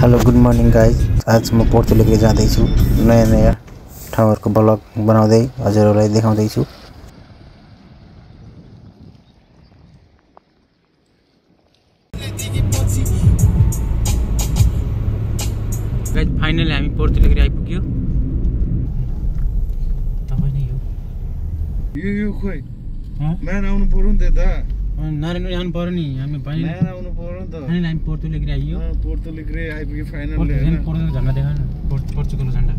Hello good morning guys. आज म Porto लेख्दै जाँदैछु। नयाँ नयाँ ठाउँहरूको ब्लग बनाउँदै हजुरहरूलाई देखाउँदैछु। गाइज फाइनली हामी पोर्तो लेख्दै आइपुग्यो। तपाईँ नै हो यो खोइ म्यान आउनु पर्यो नि त नारायण आउनु पर्यो नि। हामी म्यान आउनु पर्यो नि त फाइनली हामी पोर्तो लेख्दै आइयो। पोर्तो लेख्दै आइपुग्यो फाइनली हैन। पोर्तुगलको झन्डा देखा न, पोर्चुगलको झन्डा।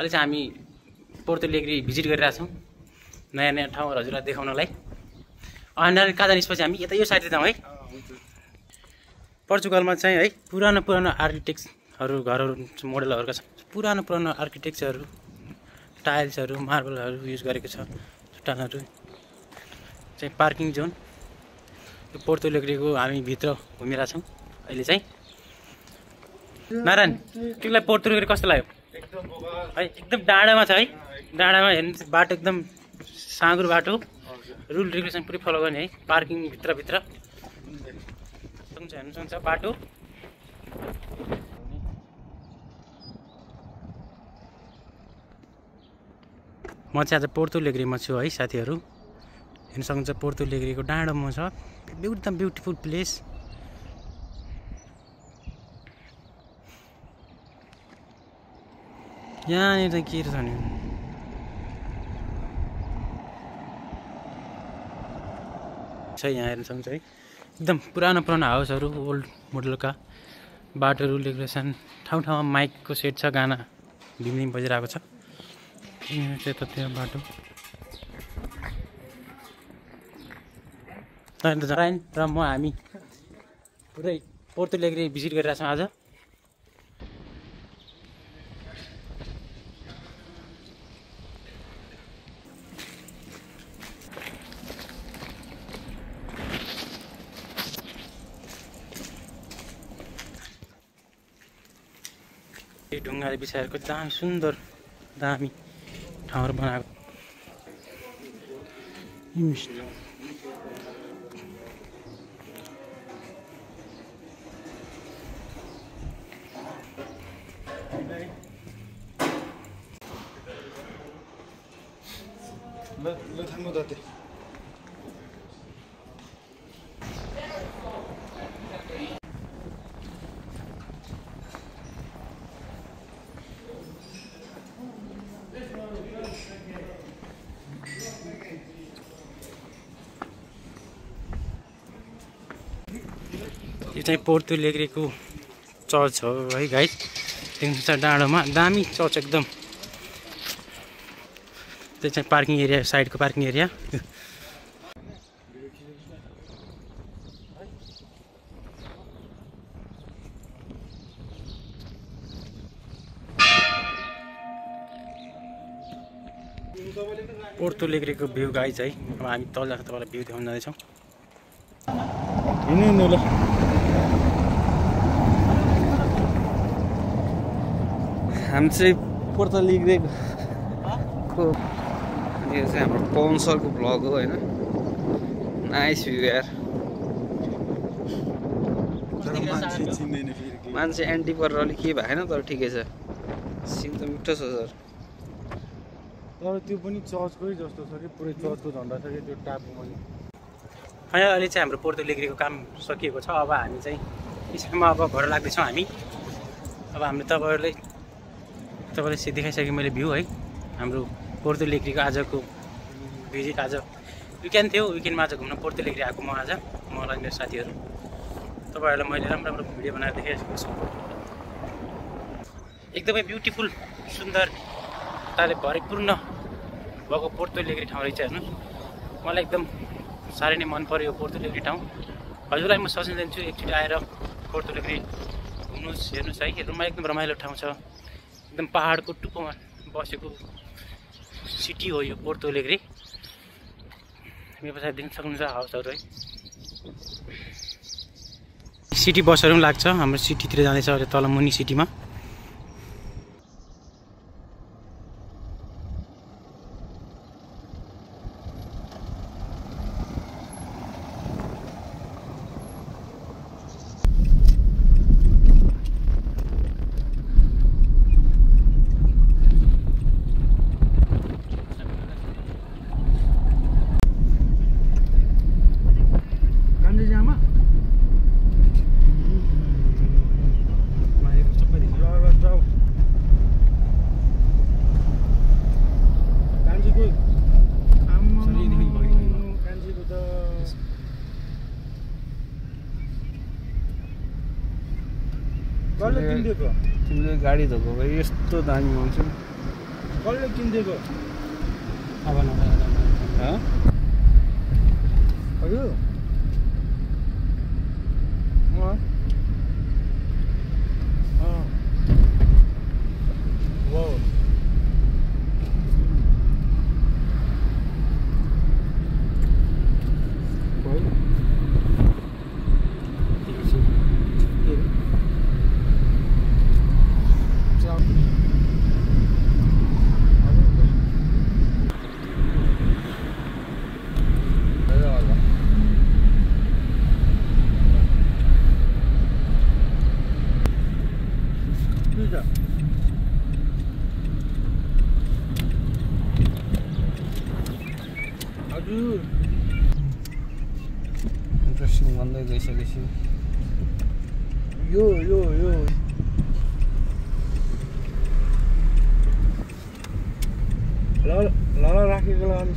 अहिले चाहिँ हामी पोर्तो लेग्री भिजिट गरिरहेछौँ, नयाँ नयाँ ठाउँहरू हजुरलाई देखाउनलाई। अनि कहाँ जानेपछि हामी यता यो साइडतिर जाउँ है। पोर्चुगलमा चाहिँ है पुरानो आर्किटेक्टहरू घरहरू मोडलहरूका छ। पुरानो आर्किटेक्चरहरू, टाइल्सहरू, मार्बलहरू युज गरेको छ। चट्टानहरू चाहिँ पार्किङ जोन। यो पोर्तो लेग्रीको हामी भित्र घुमिरहेछौँ अहिले चाहिँ। नारायण, तिमीलाई पोर्तो लेग्री कस्तो लाग्यो? है एकदम डाँडामा छ है। डाँडामा हेर्नु बाटो एकदम साँगुरो बाटो, रुल रेगुलेसन पुरै फलो गर्ने है। पार्किङ भित्र हेर्नु सक्छ बाटो। म चाहिँ आज पोर्तो लेग्रीमा छु है साथीहरू। हेर्नु सक्नुहुन्छ पोर्तो लेग्रीको डाँडामा छ। एकदम ब्युटिफुल प्लेस। यहाँनिर चाहिँ के छ नि यहाँ हेर्नु सक्नुहुन्छ है। एकदम पुरानो हाउसहरू, ओल्ड मोडलका बाटोहरू, रेगुलेसन, ठाउँ माइकको सेट छ, गाना भिम बजिरहेको छ। त्यतातिर बाटो नारायण र म हामी पुरै पोर्तो लेग्री भिजिट गरिरहेछौँ आज। ढुङ्गाले बिछाएको दामी सुन्दर दामी ठाउँहरू बनाएको। ल थाम्नु दाते। यो चाहिँ पोर्तो लेग्रीको चर्च हो है गाइस। देख्नुहुन्छ डाँडोमा दामी चर्च एकदम। त्यो चाहिँ पार्किङ एरिया, साइडको parking area. Porto Legrico view guys है। अब हामी तल जाँदा तपाईँलाई भ्यू देखाउन जाँदैछौँ। हिँड्नु ल। हामी चाहिँ पोर्तो लेग्रीको यो चाहिँ हाम्रो पवन सरको भ्लग हो होइन। नाइस भ्यू यार। मान्छे एन्टी परेर अलिक के भएन, तर ठिकै छ। सिन त मिठो छ सर। तर त्यो पनि चर्चकै जस्तो छ कि पुरै चर्चको झन्डा छ कि त्यो टापुमा। अहिले चाहिँ हाम्रो पोर्तो लेग्रीको काम सकिएको छ। अब हामी चाहिँ यसमा अब घर लाग्दैछौँ हामी। अब हामीले तपाईँलाई देखाइसकेँ मैले भ्यू है। हाम्रो पोर्तो लेग्रीको आजको भिजिट। आज विकेन्ड थियो, विकेन्डमा आज घुम्न पोर्तो लेग्री आएको म आज, मलाई मेरो साथीहरू। तपाईँहरूलाई मैले राम्रो भिडियो बनाएर देखाइसकेको छु। एकदमै ब्युटिफुल सुन्दरताले भरिपूर्ण भएको पोर्तो लेग्री ठाउँ रहेछ। हेर्नु मलाई एकदम साह्रै नै मन पर्यो पोर्तो लेग्री ठाउँ। हजुरलाई म सजेसन दिन्छु एकचोटि आएर पोर्तो एलेग्रे घुम्नुहोस् हेर्नुहोस् है। हेर्नुमा एकदम रमाइलो ठाउँ छ, एकदम पहाडको टुप्पोमा बसेको सिटी हो यो पोर्तो एलेग्रे। व्यवसाय देख्न सक्नुहुन्छ हाउसहरू है। सिटी बसहरू पनि लाग्छ, हाम्रो सिटीतिर जाँदैछ अहिले तल मुनि सिटीमा। कसले किनिदिएको? तिमीले गाडी धोको भाइ यस्तो दामी आउँछ। कसले किनिदिएको? अब हजुर इन्ट्रेस्टिङ भन्दै गइसकेपछि यो ल राखेको ल अनि